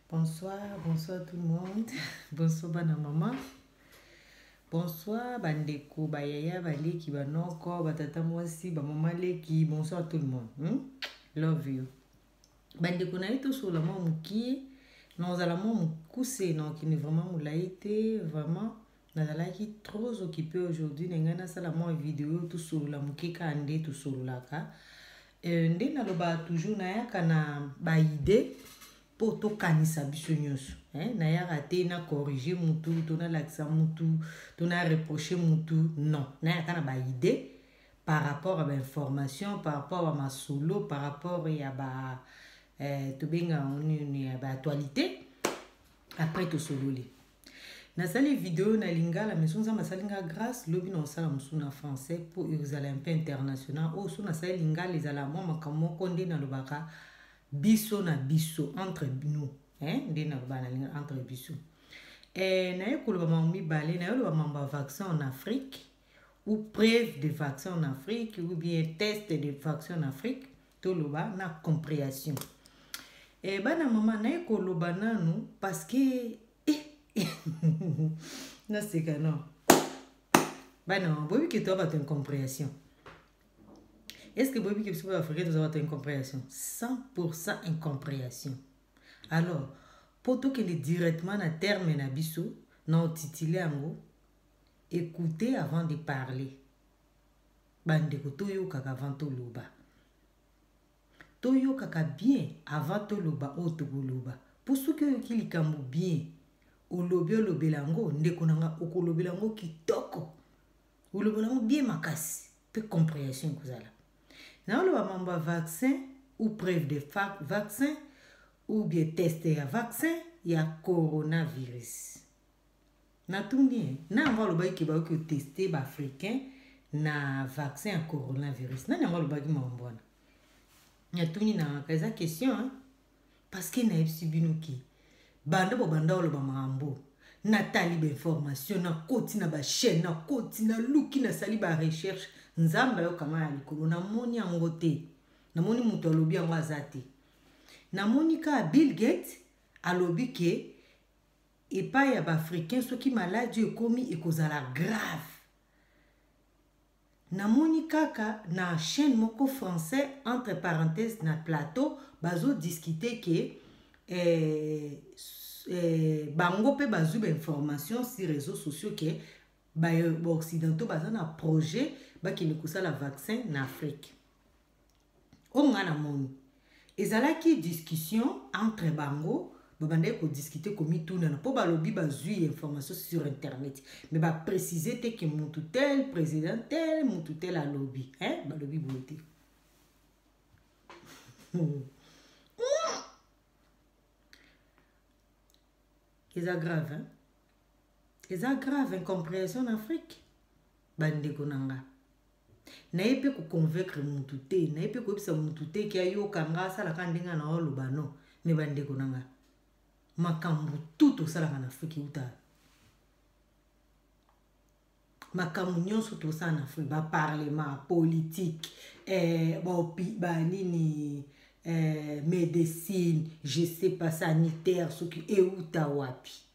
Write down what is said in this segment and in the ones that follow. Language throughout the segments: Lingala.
Bonsoir, bonsoir tout le monde. Bonsoir bana maman. Bonsoir bandeko, bayaya, baleki, banoko, batata mwasi, bamama leki. Bonsoir tout le monde. Love you. Bandeko na ito sur la mwa mukie. Non la mwa mukuse, non qui n'est vraiment moulaïté, vraiment. Nazalaki trop occupé aujourd'hui. Nengana sala mwa vidéo tout sur la mukie kande tout sur la ka. Nde naloba toujours na yaka na ba idée. Po to kanisa biso nyonso na ya raté na corriger mutu to na lakisa mutu to na reprocher mutu non na ya kana ba idée par rapport à l'information par rapport à ma solo par rapport à ba to benga on ba actualité après to solo li na sali vidéo na lingala mais sonza masalinga grâce lobi na sala musuna français pour uzala un peu international o so na sali lingala les ala mo makamo konde na lobaka biso na biso entre nous ndé na bana entre biso na yekoloba mambi balé na yoloba mamba vaccin en Afrique ou preuve de vaccin en Afrique ou bien test de vaccin en Afrique to loba na compréhension bana mama na yekoloba nanu parce que na seka non bana bobi que toi ba une compréhension. Est-ce que Bobby qui est africain doit avoir une compréhension? 100% incompréhension. Alors, pour tout qu'il est directement à terme na biso, non titulé ango, écoutez avant de parler. Bandeko toyo kaka avant to loba. Toyo kaka bien avant to loba o to loba. Pour ceux qui likambo bien, o lobe lango ndeko nanga o ko lobe lango kitoko. O lobe lango bien makasi. Peu compréhension kozala. Na le mamba vaccin ou preuve de vaccin ou bien tester à vaccin ya coronavirus. Na tundi na ngwa lo ba ki ba ko tester ba africain na vaccin à coronavirus. Na ngwa lo ba ki mambona. Na tundi na kaza question parce que na ebsibinuki. Banda bo banda lo ba mambo. Na tali ba information na koti na ba chaîne na koti na luki na sali ba recherche. Nzamba yo kama ya likolo na moni yango te na moni mutu alobi yango aza te na moni ka Bill Gates alobi ke epai ya baafricain soki maladi ekomi ekozala grave na moni kaka na chaîne moko français entre parenthèses na plateau bazo discuter ke bango pe bazu ba information sur réseaux sociaux ke ba occidentaux baza na projet qui ne cousa la vaccin en Afrique. On a moni. Ezalaki discussion entre bango, babande ko discuter comme tout na po ba lobi ba zui information sur internet. Mais ba préciser te que mutu tel président tel mutu tel a lobby, ba lobby boté. C'est grave, C'est grave incompréhension en Afrique. Bande konanga. Na yepe ko convaincre mutu te na yepe ko bisa mutu te ki ayo kanga sala kandinga na oloba no me bande konanga makambu tout sala kana Afrique uta makambu nyonso to sana na Afrique ba parlement politique ba nini médecine je sais pas sanitaire ce qui est uta wapi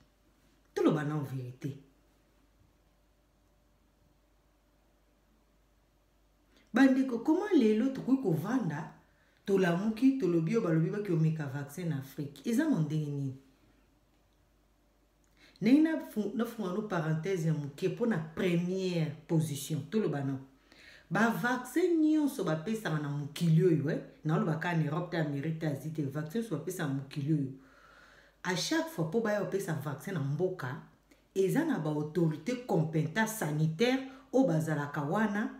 tout le bana en vérité. Bandeko, comment les autres qui vanda to la muki to lobi o balobi ba ki omeka vaccin en Afrique eza mondenge nini nena na fungano parenthèse ya muke pour na première position to lo bana ba vaccin nyonso ba pesa na mukili oyo na lo ba ka en Europe ta Amérique ta Asie te vaccin so ba pesa mukili oyo à chaque fois pour ba yo pesa vaccin na mboka eza na ba autorité compétente sanitaire o bazala kawana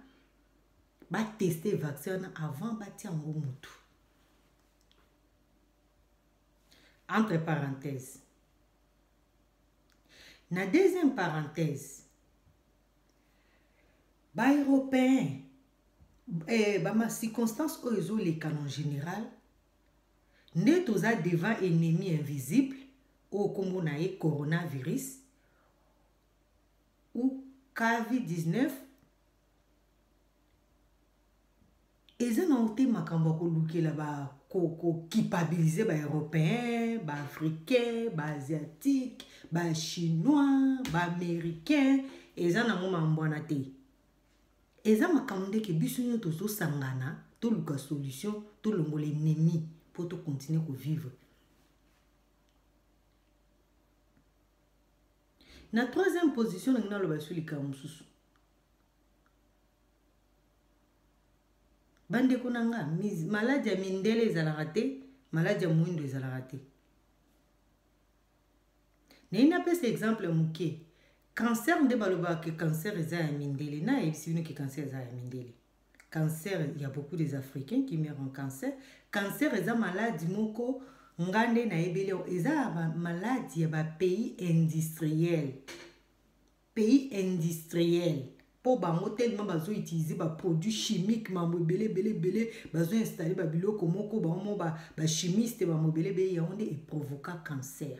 ba tester vaccin avant bati yango mutu. Entre parenthèses. Na deuxième parenthèse. Ba européen ba ma circonstance oizo les canons général ne toza devant ennemi invisible au kombo na ye coronavirus ou COVID-19 eza na ote makambo ko lukela ba culpabiliser ba européen, ba africain, ba asiatique, ba chinois, ba américain, eza nango mambwana te. Eza makambo ke biso nyo tozo sangana, to luka solution, to longola ennemi pour to continuer ko vivre. Na troisième position na lo ba sulika mususu. Bande konanga maladie ya mindele ezalaka te, maladie ya mwindo ezalaka te. Na ina pesa exemple muke, cancer nde balobaka ke cancer eza ya mindele, na yebisi bino ke cancer eza ya mindele. Cancer, il y a beaucoup des Africains qui meurent en cancer. Cancer eza maladie moko ngande na ebele eza maladie ya ba pays industriel. Pays industriel. Pour bango tellement bazo utiliser ba produits chimiques mambo belé bazo installer ba biloko moko ba chimiste ba mobele be yonde et provoquer cancer.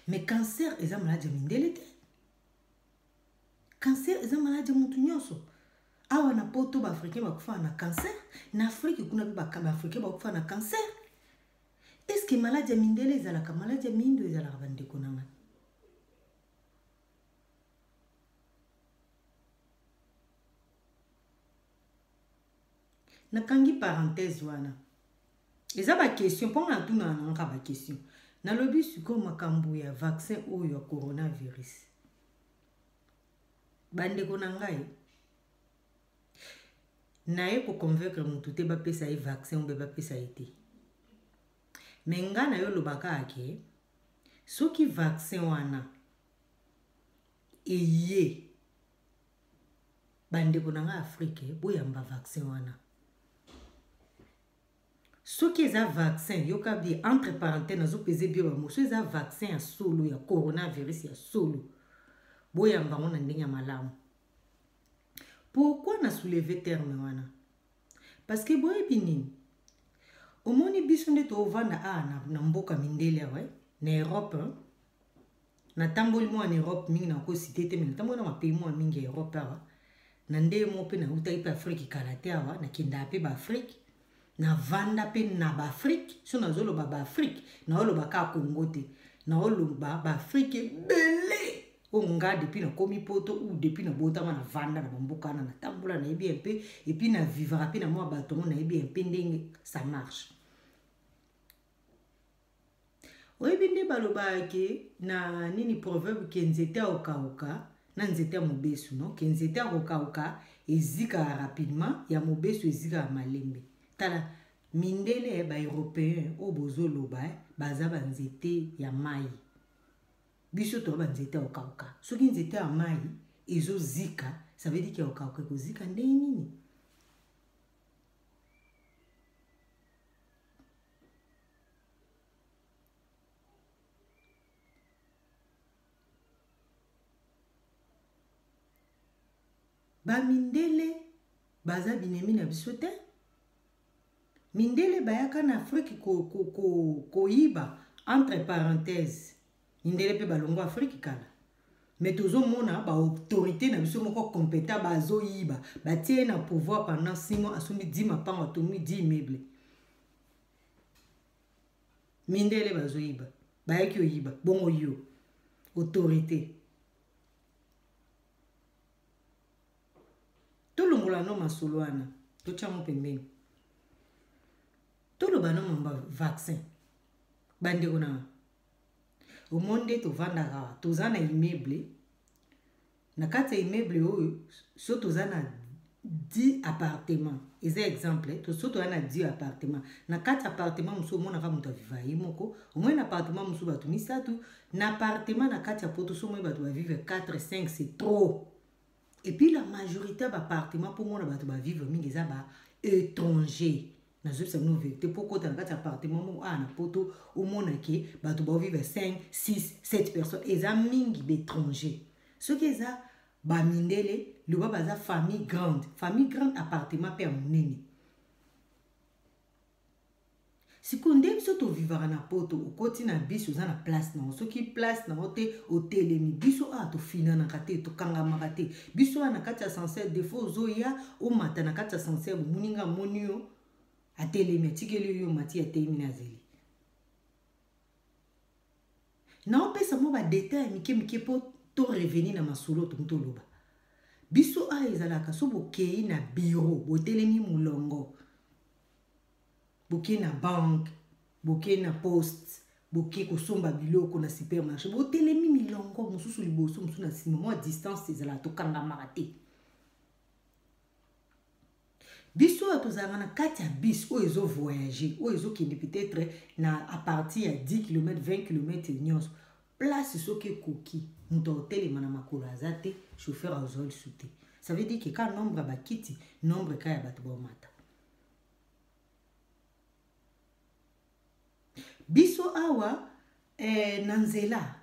Mais cancer eza maladie mindele te. Cancer eza maladie mutu nyonso. Awa na poto ba africain ba kufa na cancer, na Afrique kuna ba africain ba kufa na cancer. Est-ce que maladie mindele eza la maladie mindo eza la bande konanga? Nakangi parenthèse wana. Eza ba question pour na tuna na ba question. Na lobi suko makambo ya vaccin oyo ya coronavirus. Bande konangai. Na ko convaincre mutu te ba pesa e vaccin ou ba pesa été. Mais nga na yo lobaka ake soki vaccin wana eye bande konanga Afrique boyamba vaccin wana. Ce qui est un vaccin, yoka bi entre parenthèses, nazo pese bio ba moso eza vaccin ya solo ya coronavirus ya solo. Boya mbango na ndenge malamu. Pourquoi na soulever terme wana? Parce que boye binini. Omoni biso nde to vanda na mboka mindele ouais, na Europe. Na tamboli mo en Europe mingi na ko cité te mais tamboli na pays mo mingi Europe wa. Na nde mo pe na utai pa Afrique kalate wa na kinda pe ba Afrique. Na vanda pe na ba Afrique, so na zolo ba Afrique, na olo ba ka Congo te, na olo ba Afrique belé. O nga depuis na komi poto ou depuis na botama na vanda na mboka na tambola na ebi un peu et puis na vivre pe na moi baton na ebi un peu ndenge ça marche. Oyebi nde baloba ke na nini proverbe ke nzete okauka na nzete mobesu no, ke nzete okauka ezika rapidement ya mobesu ezika malembe. Tala mindele ba européen o bozoloba baza ba nzete ya mai. Biso to ba nzete okauka. Soki nzete ya mai ezo zika, ça veut dire que okauka ko zika ndenge nini? Ba mindele baza binemi na biso te. Mindele bayaka na Afrique ko yiba entre parenthèses. Mindele pe balongo Afrique kala. Mais tozo mona ba autorité na biso moko compétent bazo yiba. Ba tie na pouvoir pendant 6 mois asumi 10 mapanga tomi 10 immeubles. Mindele bazo yiba. Bayaki yiba bongo yo. Autorité. Tout le monde no masoloana. To chamo pembeni. Tout le monde a un vaccin. Bande kona. Au monde to vandaka, to zana immeuble. Na kata immeuble oyo, so to zana 10 appartements. Eza exemple, to so to zana 10 appartements. Na kata appartement muso mona ka muta viva yimoko. Au moins appartement muso batu misatu, na appartement na kata poto so mo batu ba vivre 4 5 c'est trop. Et puis la majorité d'appartements pour moi batu ba vivre mingi za ba étranger. Na zopsa no vérité pourquoi dans quatre appartements na poto au monde qui batu ba vivre 5 6 7 personnes et za mingi d'étrangers. Ce qui za ba mindele le ba za famille grande appartement pe munene. Si konde biso to vivara na poto okoti na biso za na place na soki place na ote hotelemi biso to fina na kate to kanga makate biso na kati ascenseur défaut zo ya o mata na kati ascenseur muninga monio atelemi atikeli yo mati atelemi na zeli na opesa mo ba détail mike po to revenir na masolo to loba biso a ezalaka so bokei na bureau botelemi mulongo bokei na banque bokei na poste bokei kosomba biloko na supermarché botelemi milongo mosusu liboso mosusu na nsima mo distance ezala tokangamaka te biso oyo tozalaka na kati ya bis oyo ezovoyage oyo ezokende peut-être na à partir ya 10 km 20 km nyonso place soki ekoki moto aotelema na makolo aza te chauffeur azwa lisu te ça veut dire que ka nombre ya bakiti nombre ka ya bato baomata biso awa na nzela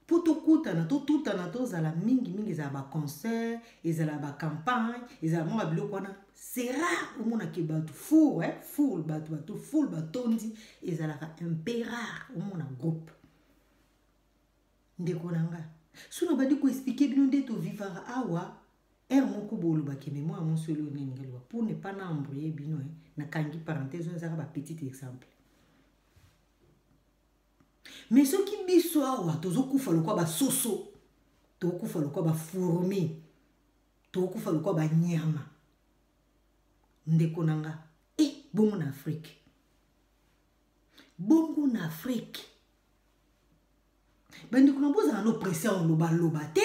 po tokutana totutana tozala mingi ezala baconcert ezala bacampagne ezala mwa biloko wana c'est rare omonake bato foule bato foule batondi ezalaka un peu rare omona groupe ndeko na nga suna bandi koexplike bino nde tovivaka awa ere moko bolobake memo ya mosolo nini ngaloba pour ne pas n'embrouiller bino nakangi parenthèse oyo ezaka bapetit exemple mais soki biso awa tozokufa lokwa basoso tokokufa lokwa bafourmi tokokufa lokwa banyama ndeko na nga bongo na Afrique bandeko na bozala no pression loba te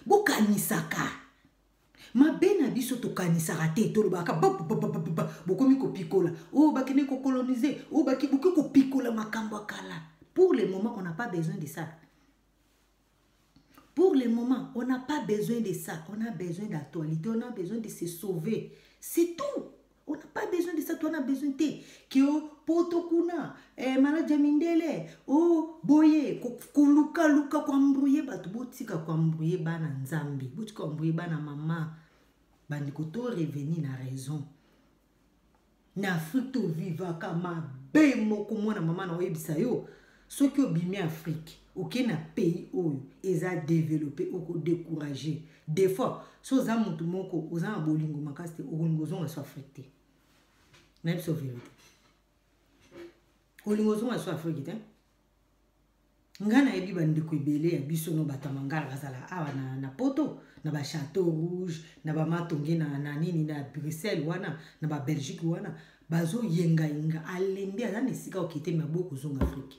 bokanisaka mabe na biso tokanisaka te tolobaka bokomi kopikola bakende kokolonize boki kopikola makambo akala. Pour le moment, on n'a pas besoin de ça. Pour le moment, on n'a pas besoin de ça. On a besoin d'actualité, on a besoin de se sauver. C'est tout. On n'a pas besoin de ça, on a besoin de que potokuna, manager mindele, boye, luka kwa mbrouye batu botika kwa mbrouye bana nzambi, botika kwa mbrouye bana mama. Bandiko to revenir na raison. Na Afrique to viva kama be moko mwana mama na oyebisa yo. Ceux qui ont bimé Afrique, aucun pays où ils ont développé ou découragé. Des fois, si vous avez un moko, vous avez un bolingo makaste, ou un gozon à s'affecter. N'est-ce pas vérité? Ou un gozon à s'affecter. Ngana ebi bande ko ebele ya biso no batamangala bazala awa na poto na ba château rouge na ba matonge na nini na Bruxelles wana na ba Belgique wana bazo yenga alembi azana esika okite maboko zonga Afrique.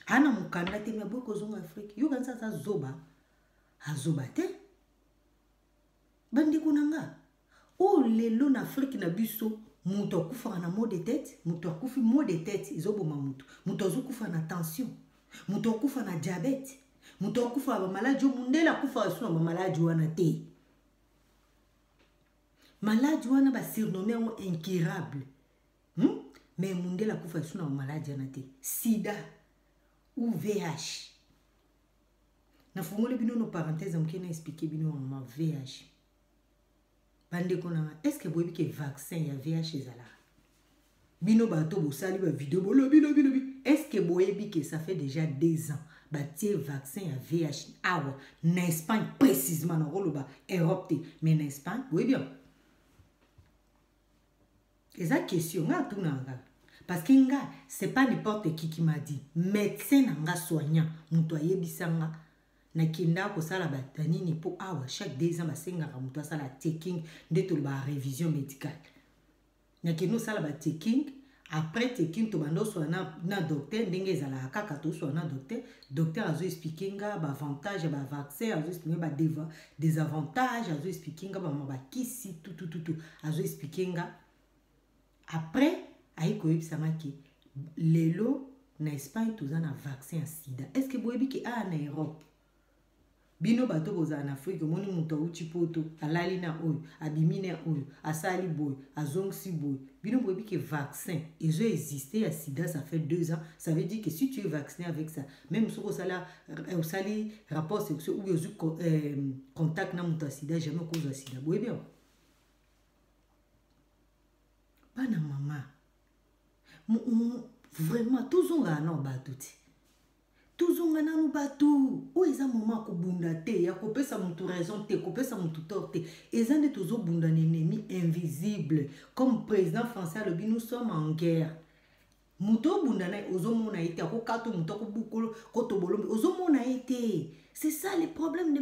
Ana mukanda te maboko zonga Afrique yo kanisa za zoba azoba te bandi kunanga o lelo na Afrique na biso muto akufa na mot de tête muto akufi mot de tête izoboma muto azokufa na tension muto akufa na diabète muto akufa ba maladie mundela akufa suna ba maladie wana te maladie wana ba surnommé incurable mais mundela akufa suna ba maladie wana te sida ou VH. Na fungole bino no parenthèse mkena expliquer bino ma VH. Bande konanga, est-ce que vous que vaccin ya VH ezala? Bino bato bo sali ba vidéo bolo bino. Est-ce que vous que ça fait déjà 2 ans ba tie vaccin ya VH awa na Espagne précisément na roloba Europe mais na Espagne, oui bien. Eza question nga tunanga. Parce que c'est pas n'importe qui m'a dit. Médecin nanga soignant, muto ayebisanga na kinda ko sala batanini po awa chaque 2 ans basenga muto sala checking ndeto ba révision médicale. Na kino sala ba checking après checking to bando so na docteur ndenge zala kaka to so na docteur azo expliquer nga ba avantage ba vaccin azo expliquer ba désavantage azo expliquer nga ba kisi tout azo expliquer nga après aiko yebisangaki lelo na Espagne tozana vaccin ya sida. Est-ce que boyebi ke na Europe bino bato boza na Afrique moni muto uchi poto alali na oyo abimine oyo asali boy azongsi boy bino boyebi ke vaccin ezo exister ya sida ça fait 2 ans. Ça veut dire que si tu es vacciné avec ça, même si au sali rapport sexuel ou yozu contact na muto sida jamais cause sida boyebi bana mama vraiment toujours là non ba tout tozonga nanu batu oyo eza moment akobunda te ya kopesa mutu raison te kopesa mutu tort te eza nde tozobunda na ennemi invisible comme président français alobi nous sommes en guerre mutu obunda na ye ozomona ye te akokata mutu akobukolo kotobolombi ozomona ye te. C'est ça le problème du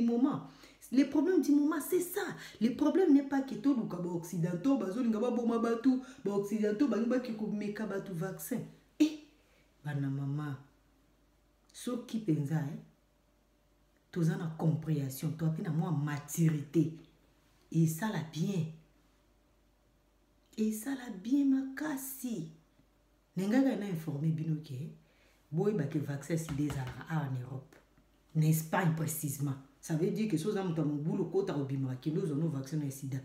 moment. Le problème du moment, c'est ça. Le problème n'est pas que tout le monde occidentaux, bazolinga ba boma batu, ba occidentaux ba ki ko meka batu vaccin. Eh, bana mama. So ki penza tous en compréhension, toi pena moi maturité. Et ça la bien. Et ça la bien makasi. Nengaga na informé binoké. Boy ba que vaccin si des en Europe. En Espagne précisément. Ça veut dire que si vous avez un boulot, vous avez un vaccin de sida.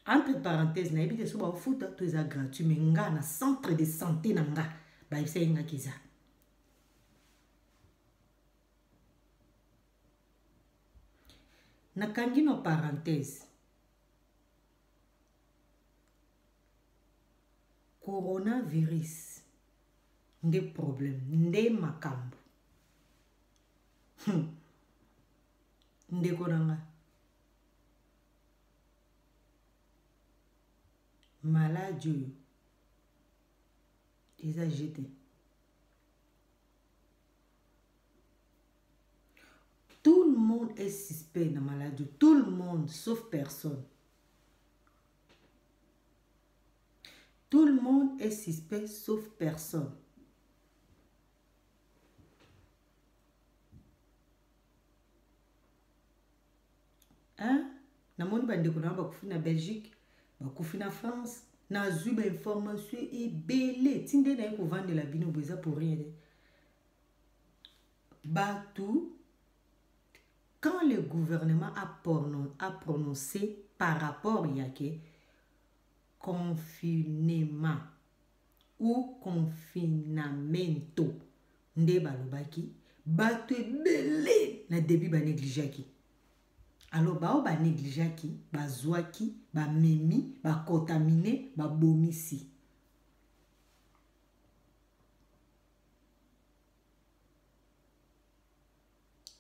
Entre parenthèses, vous avez un foot gratuit, mais vous avez un centre de santé. Vous avez un kiza. Na kangi no parenthèse. Coronavirus. Des problèmes. Des makambo. Ndekoranga maladie eza jeté tout le monde est suspect na maladie tout le monde sauf personne tout le monde est suspect sauf personne. Hein? Namoni bandeko na bakufi na Belgique, bakufi na France, na zui ba information ebele tinde na ko vendre la bino boza pour rien. Batou quand le gouvernement a prononcé par rapport à que confinement ou confinamento nde balobaki batou ebele na début ba négligeaki. Alors, ba négligaki, ba zwaki, ba memi, ba contaminé, ba bomisi.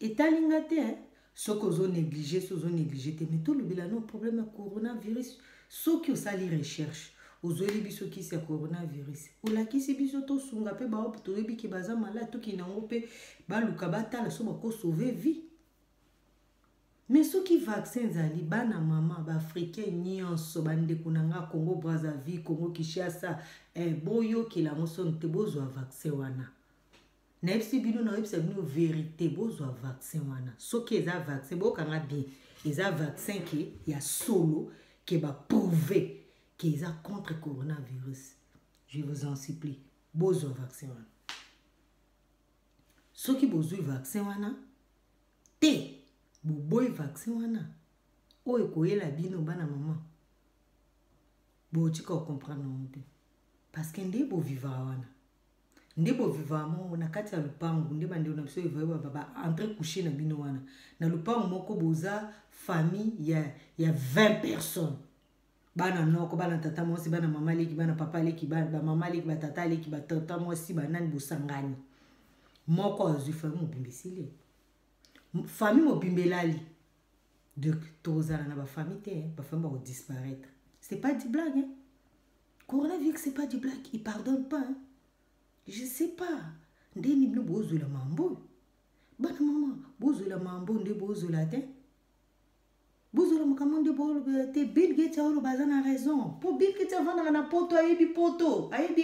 Et talingate, hein, ce que vous négligez, mais tout le bilano problème de coronavirus, ce qui ont les recherches, aux olibiso qui c'est coronavirus. Ou la qui c'est biso to sunga pe ba op to ebi ki baza malade to ki na ngope ba lukabata la so ba ko sauver vie. Mais ceux qui vaccins zali bana mama ba africain nyonso bande kunanga Congo Brazzaville Congo Kinshasa boyo ki la moson te bozwa vaccin wana na epsi bino na epsi bino vérité bozwa vaccin wana soki eza vaccin bokanga bien eza vaccin ki ya solo ki ba prouver ki eza contre coronavirus. Je vous en supplie bozwa vaccin wana soki bozwi vaccin wana te boboy vaccin wana oyo koyela bino bana mama botika comprendre monte parce que nde bo vivre wana nde bo vivre mo na kati ya lupangu nde bande na biso evoye baba entre coucher na bino wana na lupangu moko boza famille ya 20 personnes bana noko bana tata mwasi bana mama leki bana papa leki bana mama leki ba tata leki ba tata mwasi banani bosangani moko azwi famille mobimbisile famille mobimbelali donc tozala na ba famille te ba famille va disparaître. C'est pas du blague hein? Coronavirus c'est pas du blague, il pardonne pas hein? Je sais pas ndeni bino bozo la mambo bana mama bozo la mambo nde bozo la te bozo la makambo nde bozo te Bill Gates a bazana raison pour Bill Gates vendre na poto ayebi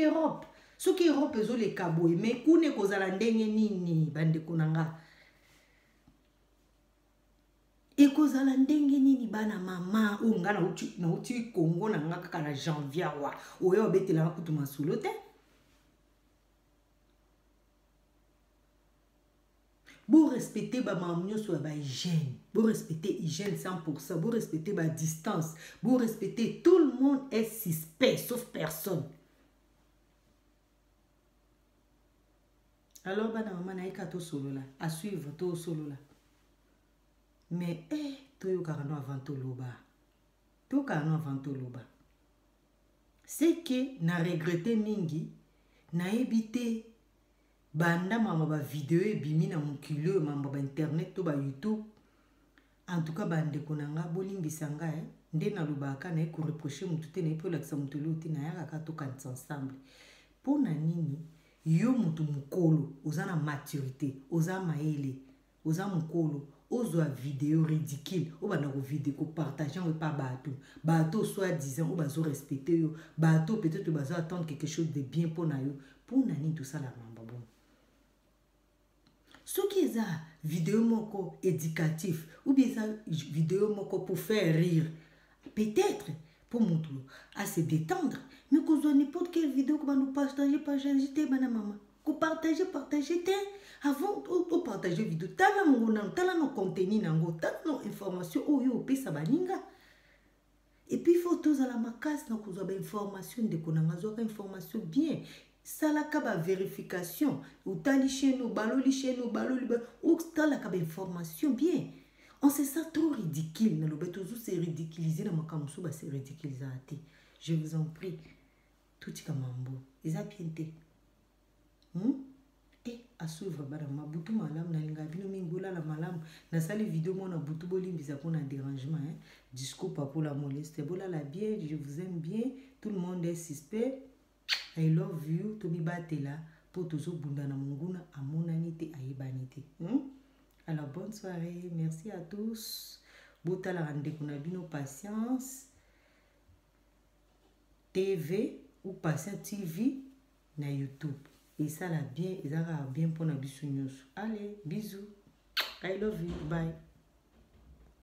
Europe soki Europe ezo le kaboy mais kune kozala ndenge nini bande kunanga ekozala ndenge nini bana mama o nga na uti Congo na nga kaka na janvier wa oyo obetela kutu masulo te Vous respectez ba mamnyo so ba hygiène, vous respectez hygiène 100%, vous respectez ba distance, vous respectez tout le monde est suspect sauf personne. Alors bana mama na ika to solo la, à suivre to solo la. Mais toyo karano avant to loba. To karano avant to loba. C'est que na regretter mingi, na éviter banda mama ba vidéo ebimi na mokilo mama ba internet to ba YouTube. En tout cas bandeko na nga bolimbisa nga nde nalobaka na ko reprocher mutu te na po lakisa mutu loti na ya kaka to kanisa ensemble. Pona nini yo mutu mukolo oza na maturité, oza maele, oza mukolo ozwa vidéo ridicule o bana ko vidéo ko partager on pas bateau soit disant o bazo respecter yo bateau peut-être bazo attendre quelque chose de bien pour na yo pona nini tout ça la mamba bon. Ce qui est ça vidéo moko éducatif ou bien ça vidéo moko pour faire rire peut-être pour montrer à se détendre mais qu'on soit n'importe quelle vidéo qu'on va nous partager madame maman qu'on partager avant de partager vidéo tala mon tala no contenu nango tala no information oh yo pesa baninga et puis faut tous à la macasse na ko zoba information de konanga zoka information bien salaka ba vérification ou tali chez nous baloli ou talaka ba information bien. On se sent trop ridicule. Nous toujours c'est ridiculisé dans ma camusou, c'est ridiculisé. Je vous en prie. Tout est comme un beau. Ils ont bien été. Et à suivre, ma boutou malam, na lingabino mingola la malam. Na sali vidéo mon boutou bolim bizapon un dérangement. Discours pas pour la moleste. Bola la bien, je vous aime bien. Tout le monde est suspect. I love you. Tomi batela pour toujours bundana munguna amonanité ayebanité. Alors, bonne soirée. Merci à tous. Botala rande kunabino patience. TV ou patient TV na YouTube. Et ça là bien, ça va bien pour na bisu news. Allez, bisous. I love you. Bye.